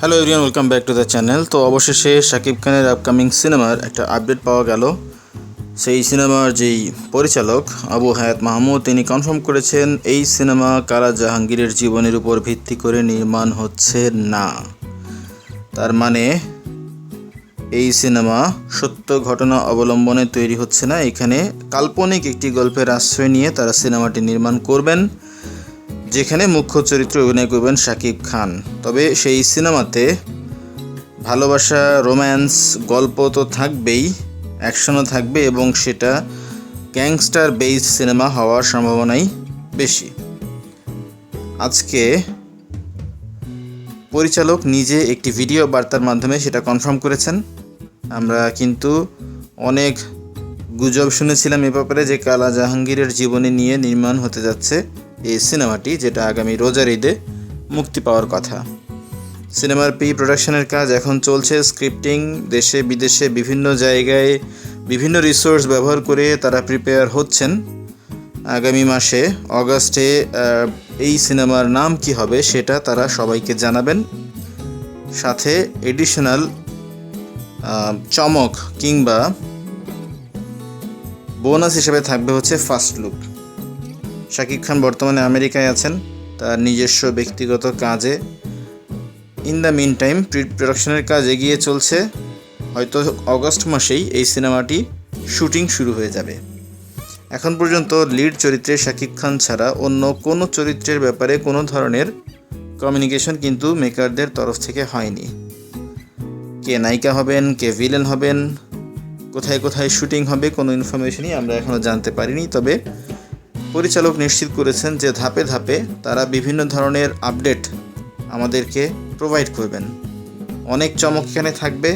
Hello everyone, welcome back to the channel. তো অবশেষে শাকিব খানের আপকামিং সিনেমার একটা আপডেট পাওয়া গেল। সেই সিনেমার যেই পরিচালক আবু হায়াত মাহমুদ, তিনি কনফার্ম করেছেন এই সিনেমা কারা জাহাঙ্গীরের জীবনের উপর ভিত্তি করে নির্মাণ হচ্ছে না। তার মানে এই সিনেমা সত্য ঘটনা অবলম্বনে তৈরি হচ্ছে না। এখানে কাল্পনিক একটি গল্পের আশ্রয় নিয়ে তারা সিনেমাটি নির্মাণ করবেন, যেখানে মুখ্য চরিত্রে অভিনয় করবেন শাকিব খান। তবে সেই সিনেমাতে ভালোবাসা, রোম্যান্স, গল্প তো থাকবেই, অ্যাকশনও থাকবে এবং সেটা গ্যাংস্টার বেসড সিনেমা হওয়ার সম্ভাবনাই বেশি। আজকে পরিচালক নিজে একটি ভিডিও বার্তার মাধ্যমে সেটা কনফার্ম করেছেন। আমরা কিন্তু অনেক গুজব শুনেছিলাম এ ব্যাপারে যে কালা জাহাঙ্গীরের জীবনী নিয়ে নির্মাণ হতে যাচ্ছে এই সিনেমাটি, যেটা আগামী রোজার ঈদে মুক্তি পাওয়ার কথা। সিনেমার প্রোডাকশনের কাজ এখন চলছে। স্ক্রিপ্টিং দেশে বিদেশে বিভিন্ন জায়গায় বিভিন্ন রিসোর্স ব্যবহার করে তারা প্রিপেয়ার হচ্ছেন। আগামী মাসে অগাস্টে এই সিনেমার নাম কি হবে সেটা তারা সবাইকে জানাবেন। সাথে এডিশনাল চমক কিংবা বোনাস হিসেবে থাকবে হচ্ছে ফার্স্ট লুক। শাকিব খান বর্তমানে আমেরিকায় আছেন তার নিজস্ব ব্যক্তিগত কাজে। ইন দ্য মিন টাইম প্রোডাকশনের কাজ এগিয়ে চলছে। হয়তো অগস্ট মাসেই এই সিনেমাটি শুটিং শুরু হয়ে যাবে। এখন পর্যন্ত লিড চরিত্রে শাকিব খান ছাড়া অন্য কোনো চরিত্রের ব্যাপারে কোনো ধরনের কমিউনিকেশন কিন্তু মেকারদের তরফ থেকে হয়নি। কে নায়িকা হবেন, কে ভিলেন হবেন, কোথায় কোথায় শুটিং হবে, কোনো ইনফরমেশনই আমরা এখনও জানতে পারিনি। তবে পরিচালক নিশ্চিত করেছেন যে ধাপে ধাপে তারা বিভিন্ন ধরনের আপডেট আমাদেরকে প্রোভাইড করবেন। অনেক চমক এখানে থাকবে।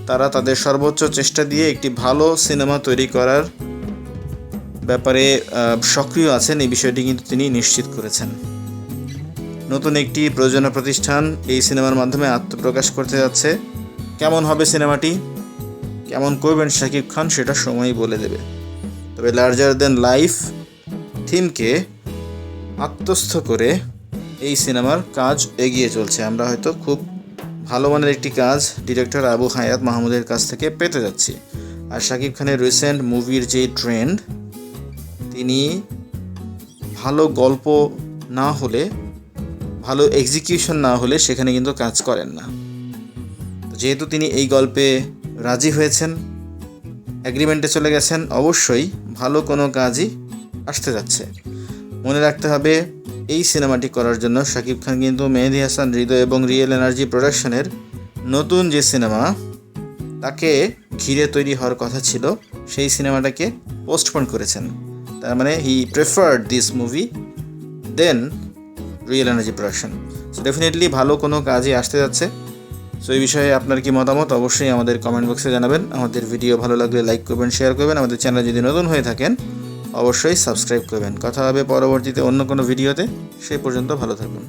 তারা তাদের সর্বোচ্চ চেষ্টা দিয়ে একটি ভালো সিনেমা তৈরি করার ব্যাপারে সক্রিয় আছেন, এই বিষয়টি কিন্তু তিনি নিশ্চিত করেছেন। নতুন একটি প্রযোজনা প্রতিষ্ঠান এই সিনেমার মাধ্যমে আত্মপ্রকাশ করতে যাচ্ছে। কেমন হবে সিনেমাটি, কেমন করবেন শাকিব খান, সেটা সময়ই বলে দেবে। তবে লার্জার দেন লাইফ থিমকে আত্মস্থ করে এই সিনেমার কাজ এগিয়ে চলছে। আমরা হয়তো খুব ভালো মানের একটি কাজ ডিরেক্টর আবু হায়াত মাহমুদের কাছ থেকে পেতে যাচ্ছি। আর শাকিব খানের রিসেন্ট মুভির যে ট্রেন্ড, তিনি ভালো গল্প না হলে, ভালো এক্সিকিউশন না হলে সেখানে কিন্তু কাজ করেন না। যেহেতু তিনি এই গল্পে রাজি হয়েছেন, অ্যাগ্রিমেন্টে চলে গেছেন, অবশ্যই ভালো কোনো কাজই আসতে যাচ্ছে। মনে রাখতে হবে এই সিনেমাটি করার জন্য শাকিব খান কিন্তু মেহেদী হাসান হৃদয় এবং রিয়েল এনার্জি প্রোডাকশনের নতুন যে সিনেমা তাকে ঘিরে তৈরি হওয়ার কথা ছিল, সেই সিনেমাটাকে পোস্টপোন করেছেন। তার মানে he preferred this movie than real energy production. So definitely ভালো কোনো কাজই আসতে যাচ্ছে। সো এই বিষয়ে আপনার কি মতামত অবশ্যই আমাদের কমেন্ট বক্সে জানাবেন। আমাদের ভিডিও ভালো লাগলে লাইক করবেন, শেয়ার করবেন। আমাদের চ্যানেল যদি নতুন হয়ে থাকেন অবশ্যই সাবস্ক্রাইব করবেন। কথা হবে পরবর্তীতে অন্য কোনো ভিডিওতে। সেই পর্যন্ত ভালো থাকবেন।